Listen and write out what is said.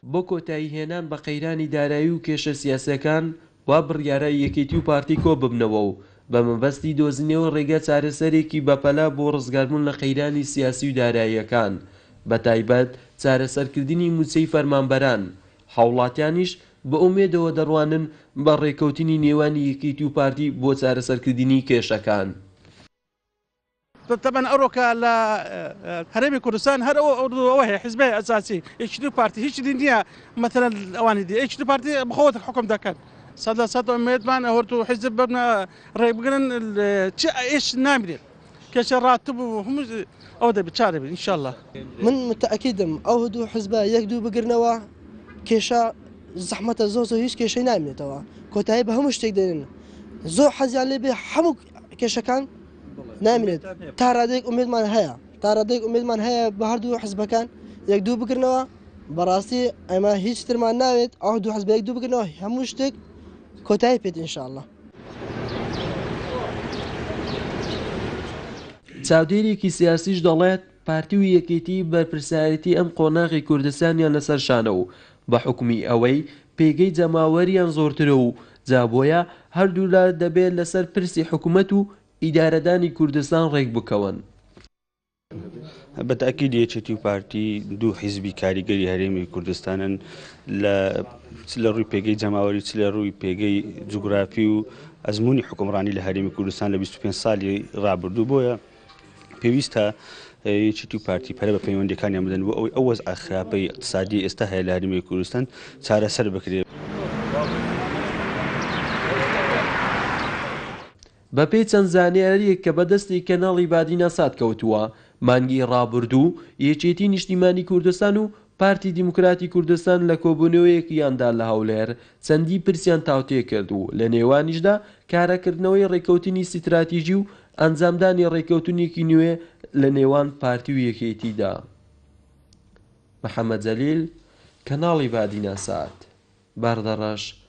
بۆ کۆتاییهێنان بە قەیرانی دارایی و کێشە سیاسیەکان وا بڕیارە یەکێتی و پارتی کۆ ببنەوە و بە مەبەستی دۆزینەوە ڕێگە چارەسەرێکی بەپەلا بۆ ڕزگاربوون لە قەیرانی سیاسی و داراییەکان، بە تایبەت چارەسەرکردنی موچەی فەرمانبەران. هاوڵاتیانیش بە ئومێدەوە دەڕوانن بە ڕێکەوتنی نێوانی یەکێتی و پارتی بۆ چارەسەرکردنی کێشەکان. طبعا أوروكا هرمي كردستان هر وهي حزبية أساسي اتش دي بارتي هيش دي نيا مثلا الأواني دي اتش دي بارتي بخوة الحكم ده كان صدق أميد مان هورتو حزب بنا ريبقنا إيش نعمل كشرات هم أو ده بتشارب إن شاء الله. من متأكد أو هدو حزبية يكدو بقرنوا كيشا زحمة زوزو هيش كيشا نعمل توا كوتاي بهم اشتقدين زو حزيان لي بحمو كيشا كان نامێت تا ڕادێک ئومێدمان هەیە بە هەردوو حزبەکان یەک دوو بکردنەوە بەڕاستی ئەمە هیچ ترمان ناوێت ئەو دوو حزب یەک دوو بکردنەوە هەموو شتێک کۆتایی پێێت ئینشاءالله. چاودێرێکی سیاسیش دەڵێت پارتی و یەکێتی بەرپرسایەتی ئەم قۆناغی کوردستانیان لەسەرشانە و بە حکومی ئەوەی پێگەی جەماوەریان زۆرترە و جابۆیە هەردوو لا دەبێت لەسەر پرسی حکوومەت و ئیدارەدانی کوردستان ڕێک بکەون. بەتاکید یەکێتی و پارتی دوو حیزبی کاریگەری هەرێمی کوردستانن لە ڕووی پێگەی جەماوەری چ لە ڕووی پێگەی جوگرافی و ئەزمموی حکومڕانی لە هەرێمی کوردستان لە 25 ساڵی ڕابردوو بۆیە پێویستە یەکێتی و پارتی پەرە بە پەیوەندیەکانیان بدەن بۆ ئەوەی ئەو وەزع خراپەی اقتصادی ئێستا هەیە لە هەرێمی کوردستان چارەسەر بکرێت. بەپێی چەند زانیاریەک کە بەدەستی کەناڵی بادینە سات کەوتووە، مانگی ڕابردوو یەکێتی نیشتیمانی کوردستان و پارتی دیموکراتی کوردستان لە کۆبوونەوەیەکیاندا لە هەولێر چەندی پرسیان تاوتێ کرد و لە نێوانیشدا کارەکردنەوەی ڕێکەوتنی ستراتیژی و ئەنجامدانی ڕێکەوتنێکی نوێ لە نێوان پارتی و یەکێتیدا. محەممەد جەلیل، کەناڵی بادینە سات، باردەڕەش.